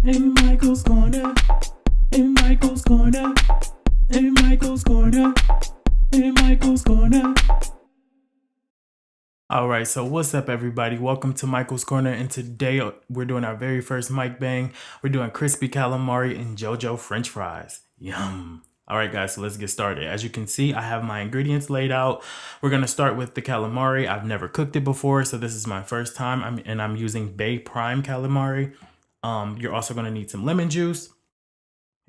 In Mychael's corner, in Mychael's corner, in Mychael's corner, in Mychael's corner. Alright, so what's up everybody? Welcome to Mychael's Corner, and today we're doing our very first Mykebang. We're doing crispy calamari and JoJo French fries. Yum! Alright guys, so let's get started. As you can see, I have my ingredients laid out. We're going to start with the calamari. I've never cooked it before, so this is my first time, I'm using Bay Prime calamari. You're also going to need some lemon juice.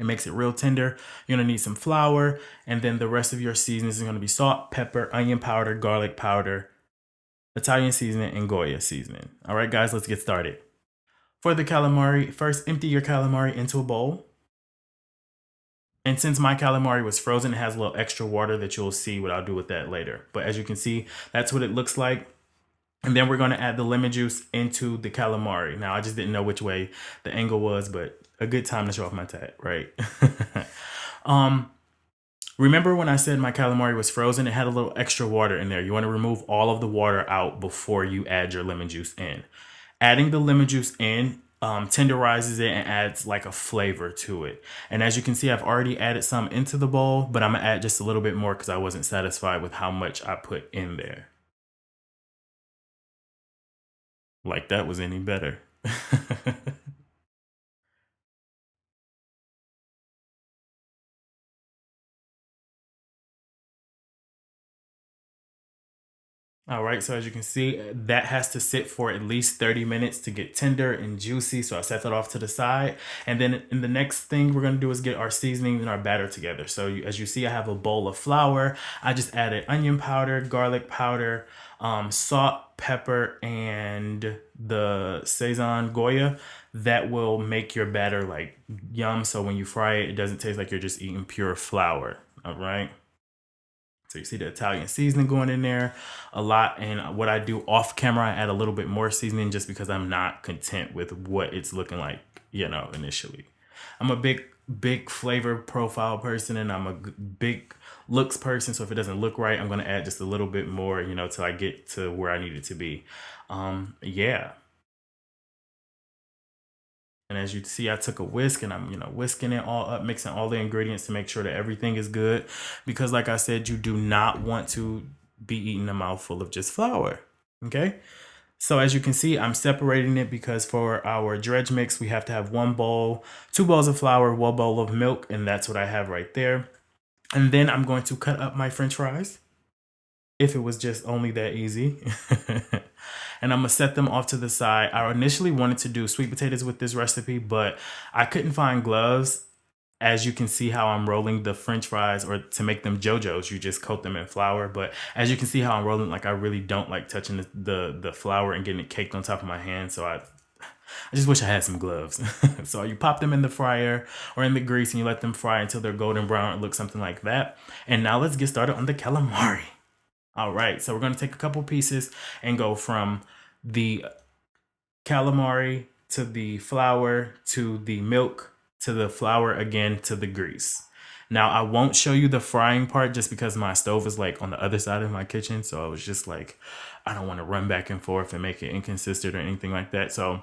It makes it real tender. You're going to need some flour, and then the rest of your seasonings is going to be salt, pepper, onion powder, garlic powder, Italian seasoning, and Goya seasoning. All right, guys, let's get started. For the calamari, first empty your calamari into a bowl. And since my calamari was frozen, it has a little extra water that you'll see what I'll do with that later. But as you can see, that's what it looks like. And then we're going to add the lemon juice into the calamari. Now, I just didn't know which way the angle was, but a good time to show off my tat, right? Remember when I said my calamari was frozen? It had a little extra water in there. You want to remove all of the water out before you add your lemon juice in. Adding the lemon juice in tenderizes it and adds like a flavor to it. And as you can see, I've already added some into the bowl, but I'm going to add just a little bit more because I wasn't satisfied with how much I put in there. Like that was any better. All right, so as you can see, that has to sit for at least 30 minutes to get tender and juicy. So I set that off to the side. And then in the next thing we're going to do is get our seasonings and our batter together. So as you see, I have a bowl of flour. I just added onion powder, garlic powder, salt, pepper, and the Sazon Goya. That will make your batter like yum. So when you fry it, it doesn't taste like you're just eating pure flour. All right. So you see the Italian seasoning going in there a lot. And what I do off camera, I add a little bit more seasoning just because I'm not content with what it's looking like, initially. I'm a big flavor profile person, and I'm a big looks person. So if it doesn't look right, I'm going to add just a little bit more, till I get to where I need it to be. Yeah. And as you see, I took a whisk and I'm, whisking it all up, mixing all the ingredients to make sure that everything is good. Because like I said, you do not want to be eating a mouthful of just flour. Okay. So as you can see, I'm separating it because for our dredge mix, we have to have 1 bowl, 2 bowls of flour, 1 bowl of milk. And that's what I have right there. And then I'm going to cut up my French fries. If it was just only that easy. And I'm going to set them off to the side. I initially wanted to do sweet potatoes with this recipe, but I couldn't find gloves. As you can see how I'm rolling the French fries, or to make them JoJo's, you just coat them in flour. But as you can see how I'm rolling, like I really don't like touching the flour and getting it caked on top of my hand. So I just wish I had some gloves. So you pop them in the fryer or in the grease and you let them fry until they're golden brown. It looks something like that. And now let's get started on the calamari. All right, so we're going to take a couple pieces and go from the calamari to the flour to the milk to the flour again to the grease. Now, I won't show you the frying part just because my stove is like on the other side of my kitchen. So I was just like, I don't want to run back and forth and make it inconsistent or anything like that. So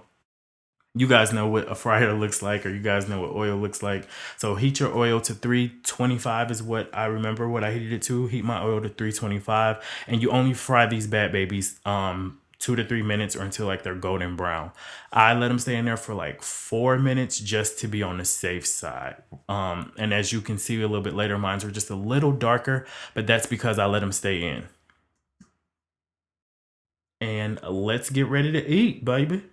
you guys know what a fryer looks like, or you guys know what oil looks like. So heat your oil to 325 is what I remember what I heated it to. Heat my oil to 325, and you only fry these bad babies 2 to 3 minutes or until like they're golden brown. I let them stay in there for like 4 minutes just to be on the safe side. And as you can see a little bit later, mine were just a little darker, but that's because I let them stay in. And let's get ready to eat, baby.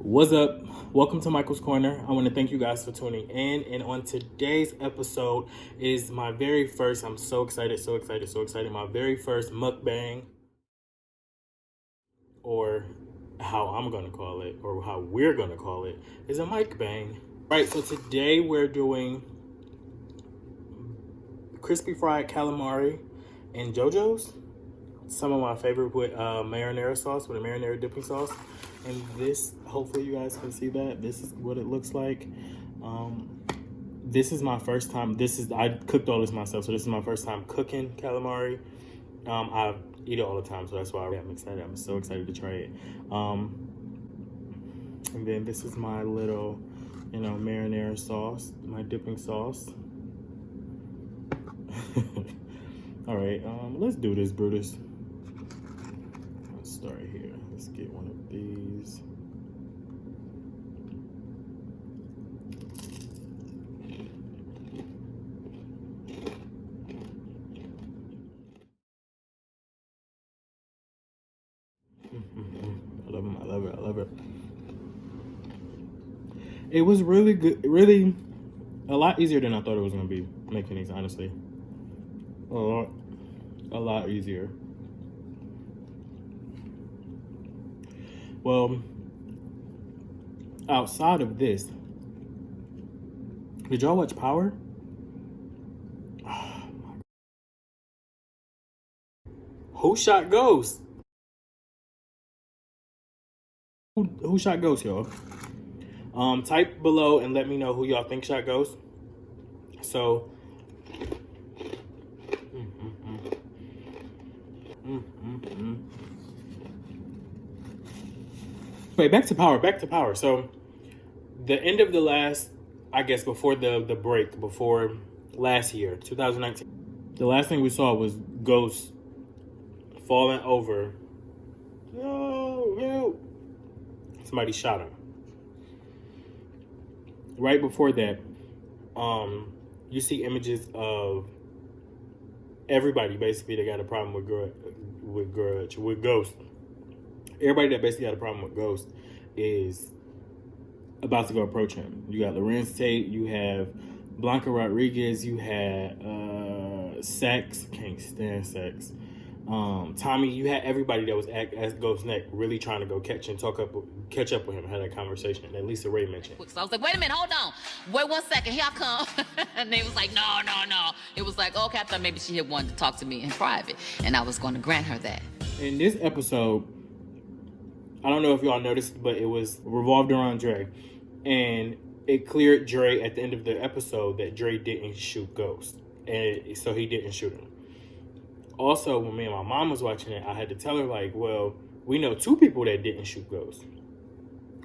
What's up? Welcome to Mychael's Corner. I want to thank you guys for tuning in. And on today's episode is my very first, I'm so excited, my very first mukbang, or how I'm going to call it, or how we're going to call it, is a Mykebang. Right, so today we're doing crispy fried calamari and JoJo's. Some of my favorite with marinara sauce, with a marinara dipping sauce. And this, hopefully you guys can see that. This is what it looks like. This is my first time. I cooked all this myself, so this is my first time cooking calamari. I eat it all the time, so that's why I'm excited. I'm so excited to try it. And then this is my little, marinara sauce, my dipping sauce. All right, let's do this, Brutus. Let's start here. Let's get one of these. I love them. I love it. I love it. It was really good. Really, a lot easier than I thought it was gonna be making these. Honestly, a lot easier. Well, outside of this, did y'all watch Power? Who shot Ghost? Who shot Ghost, y'all? Type below and let me know who y'all think shot Ghost. So, wait, back to Power. So, the end of the last, I guess, before the break, before last year, 2019, the last thing we saw was Ghost falling over. No, help. Somebody shot him. Right before that, you see images of everybody basically that got a problem with Ghost. Everybody that basically got a problem with Ghost is about to go approach him. You got Lorenz Tate, you have Blanca Rodriguez, you had Sex, can't stand Sex. Tommy, you had everybody that was at Ghost's neck really trying to go catch up with him, had that conversation that Lisa Ray mentioned. So I was like, wait a minute, hold on. Wait 1 second, here I come. And they was like, no. It was like, okay, I thought maybe she had wanted to talk to me in private, and I was going to grant her that. In this episode, I don't know if y'all noticed, but it was revolved around Dre. And it cleared Dre at the end of the episode that Dre didn't shoot Ghost. And so he didn't shoot him. Also, when me and my mom was watching it, I had to tell her, like, well, we know 2 people that didn't shoot Ghost.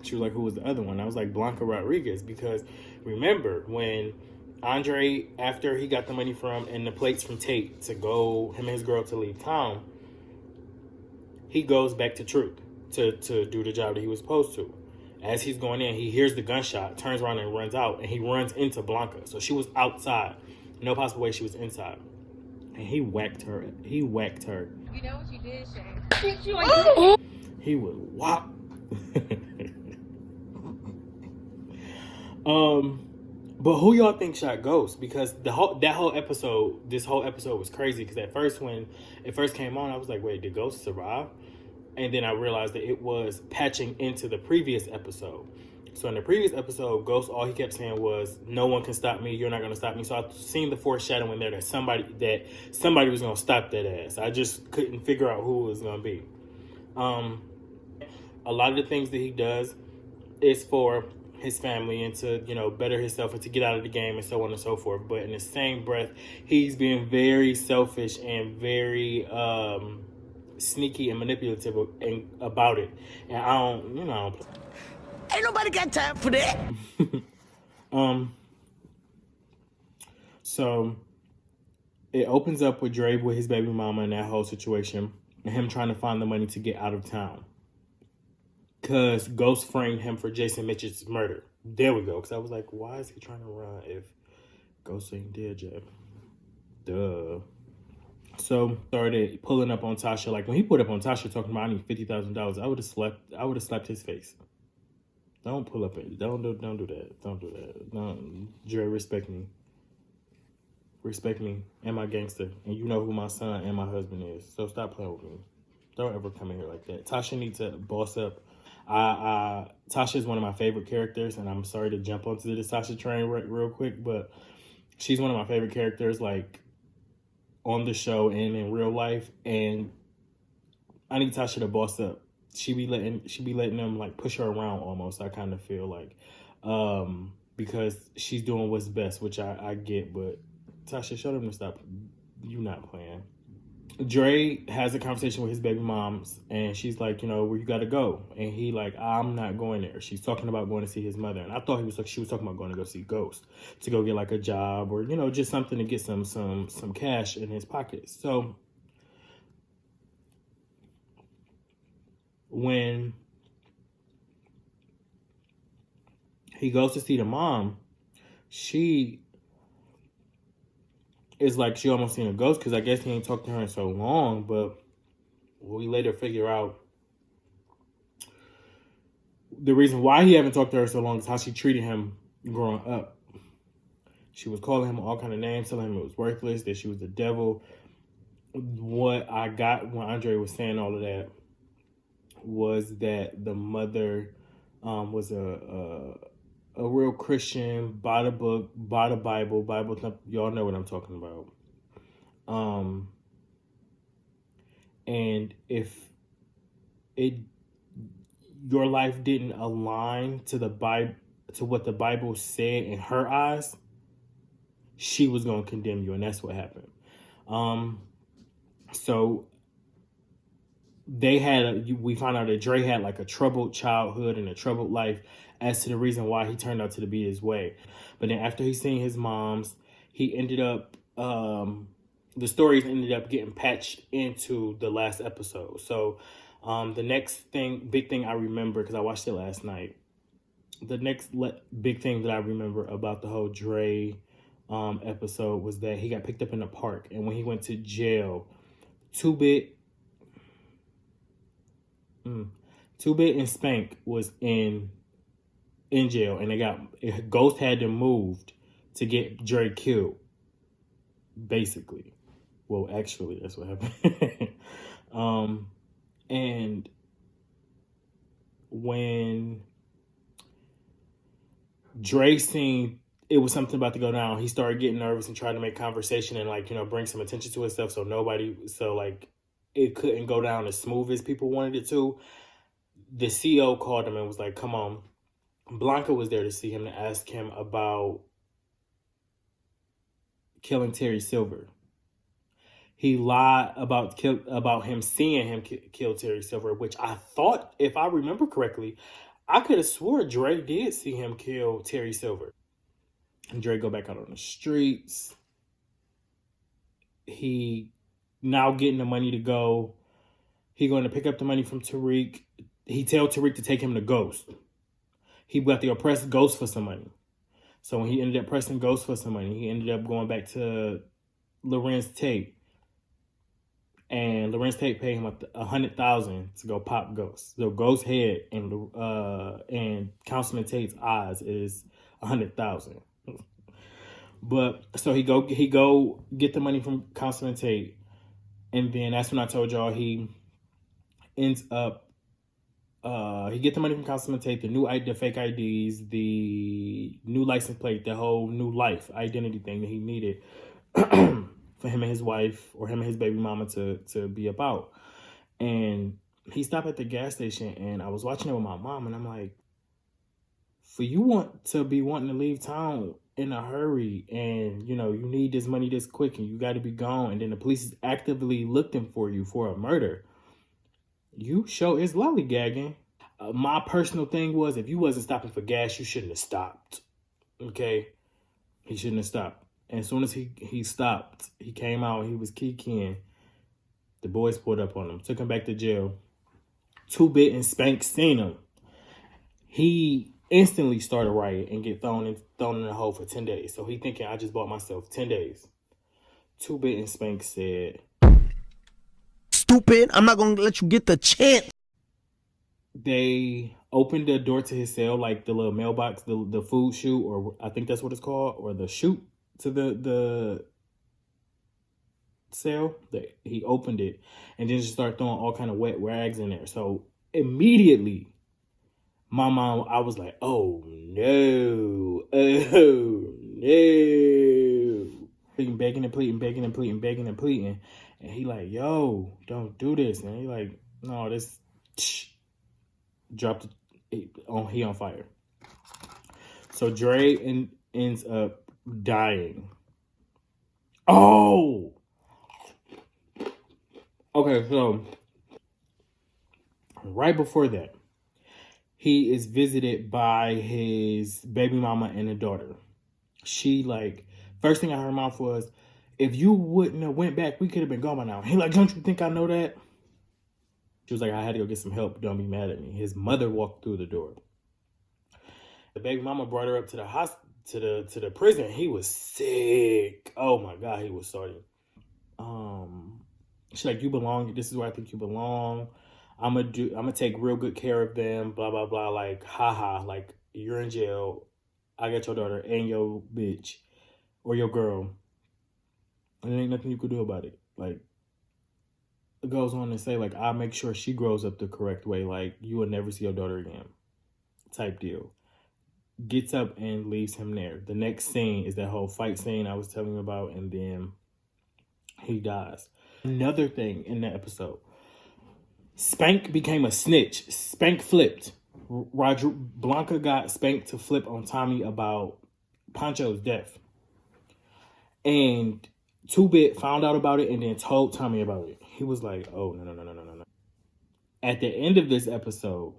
She was like, who was the other one? I was like, Blanca Rodriguez. Because remember, when Andre, after he got the money from and the plates from Tate to go, him and his girl to leave town, he goes back to Truth to do the job that he was supposed to. As he's going in, he hears the gunshot, turns around and runs out, and he runs into Blanca. So she was outside. No possible way she was inside. And he whacked her. You know what you did, Shane? He would whop. But who y'all think shot Ghost? Because this whole episode was crazy. Because at first, when it first came on, I was like, wait, did Ghost survive? And then I realized that it was patching into the previous episode. So in the previous episode, Ghost, all he kept saying was, no one can stop me, you're not going to stop me. So I've seen the foreshadowing there that somebody was going to stop that ass. I just couldn't figure out who it was going to be. A lot of the things that he does is for his family and to, better himself and to get out of the game and so on and so forth. But in the same breath, he's being very selfish and very sneaky and manipulative about it. And I don't, ain't nobody got time for that. So it opens up with Dre with his baby mama and that whole situation and him trying to find the money to get out of town. Because Ghost framed him for Jason Mitchell's murder. There we go. Because I was like, why is he trying to run if Ghost ain't dead yet? Duh. So started pulling up on Tasha. Like when he put up on Tasha talking about I need $50,000, I would have slapped his face. Don't pull up it. Don't do that. Don't do that. No, Dre, respect me. Respect me and my gangster. And you know who my son and my husband is. So stop playing with me. Don't ever come in here like that. Tasha needs to boss up. Tasha is one of my favorite characters, and I'm sorry to jump onto this Tasha train real quick, but she's one of my favorite characters, like on the show and in real life. And I need Tasha to boss up. She be letting them like push her around almost. I kind of feel like, because she's doing what's best, which I get. But Tasha, show them to stop. You not playing. Dre has a conversation with his baby moms, and she's like, where you gotta go, and he like, I'm not going there. She's talking about going to see his mother, and I thought she was talking about going to go see Ghost, to go get like a job or just something to get some cash in his pockets. So when he goes to see the mom, she is like, she almost seen a ghost, because I guess he ain't talked to her in so long. But we later figure out the reason why he haven't talked to her so long is how she treated him growing up. She was calling him all kind of names, telling him it was worthless, that she was the devil. What I got when Andre was saying all of that was that the mother was a real Christian, by the book, by the Bible. Y'all know what I'm talking about. And if your life didn't align to the Bible, to what the Bible said in her eyes, she was going to condemn you, and that's what happened. So we found out that Dre had like a troubled childhood and a troubled life as to the reason why he turned out to be his way. But then after he seen his moms, he ended up, the stories ended up getting patched into the last episode. So the next big thing I remember, because I watched it last night, the next big thing that I remember about the whole Dre episode was that he got picked up in the park, and when he went to jail, Two-Bit and Spank was in jail, and Ghost had them moved to get Dre killed, basically. Well, actually, that's what happened. And when Dre seen it was something about to go down, he started getting nervous and tried to make conversation and bring some attention to himself, so it couldn't go down as smooth as people wanted it to. The CEO called him and was like, come on. Blanca was there to see him, to ask him about killing Terry Silver. He lied about him seeing him kill Terry Silver, which I thought, if I remember correctly, I could have swore Dre did see him kill Terry Silver. And Dre go back out on the streets. He now getting the money to go. He going to pick up the money from Tariq. He tell Tariq to take him to Ghost. He got to oppress Ghost for some money. So when he ended up pressing Ghost for some money, he ended up going back to Lorenz Tate. And Lorenz Tate paid him $100,000 to go pop Ghost. So Ghost's head and Councilman Tate's eyes is $100,000. But so he go get the money from Councilman Tate, and then that's when I told y'all he ends up he get the money from Councilman Tate, the fake IDs, the new license plate, the whole new life identity thing that he needed for him and his wife, or him and his baby mama to be about. And he stopped at the gas station, and I was watching it with my mom, and I'm like, for you wanting to leave town in a hurry, and you need this money this quick, and you got to be gone, and then the police is actively looking for you for a murder, you show is lollygagging. My personal thing was, if you wasn't stopping for gas, you shouldn't have stopped. Okay, he shouldn't have stopped. And as soon as he stopped, he came out, he was keying. The boys pulled up on him, took him back to jail. Two-Bit and Spank seen him. He instantly started riot and get thrown in the hole for 10 days. So he thinking, I just bought myself 10 days. Two-Bit and Spank said, stupid, I'm not gonna let you get the chance. They opened the door to his cell, like the little mailbox, the food chute, or I think that's what it's called, or the chute to the cell. He opened it and then just started throwing all kind of wet rags in there. So immediately, my mom, I was like, oh no. Begging and pleading. And he like, yo, don't do this. And he like, no, this dropped it on, he on fire. So Dre ends up dying. Oh! Okay, so right before that, he is visited by his baby mama and a daughter. She like, first thing out of her mouth was, if you wouldn't have went back, we could have been gone by now. He like, don't you think I know that? She was like, I had to go get some help. Don't be mad at me. His mother walked through the door. The baby mama brought her up to the hospital, to the prison. He was sick. Oh my God, he was sorry. She's like, you belong. This is where I think you belong. I'm gonna take real good care of them. Blah blah blah. Like, haha. Like, you're in jail. I got your daughter and your bitch or your girl, and there ain't nothing you could do about it. Like, it goes on to say, like, I'll make sure she grows up the correct way. Like, you will never see your daughter again. Type deal. Gets up and leaves him there. The next scene is that whole fight scene I was telling you about, and then he dies. Another thing in the episode, Spank became a snitch. Spank flipped. Blanca got Spank to flip on Tommy about Pancho's death. And 2-Bit found out about it and then told Tommy about it. He was like, oh, no. At the end of this episode,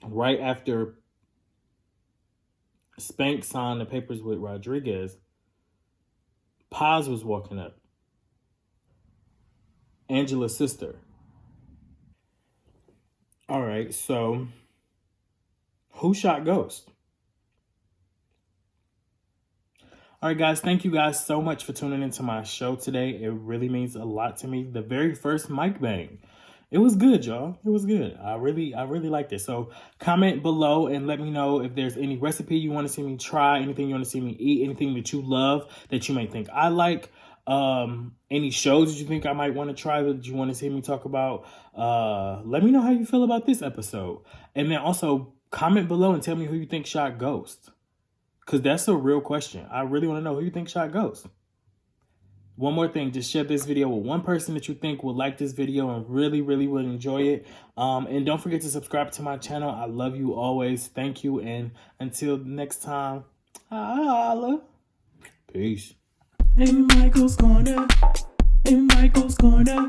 right after Spank signed the papers with Rodriguez, Paz was walking up. Angela's sister. All right, so who shot Ghost? All right, guys, thank you guys so much for tuning into my show today. It really means a lot to me. The very first Mykebang. It was good, y'all. It was good. I really liked it. So comment below and let me know if there's any recipe you want to see me try, anything you want to see me eat, anything that you love that you may think I like. Any shows that you think I might want to try that you want to see me talk about. Let me know how you feel about this episode. And then also comment below and tell me who you think shot Ghost. Because that's a real question. I really want to know who you think shot Ghost. One more thing, just share this video with one person that you think will like this video and really would enjoy it. And don't forget to subscribe to my channel. I love you always. Thank you. And until next time, holla. Peace. In Mychael's Corner. In Mychael's Corner.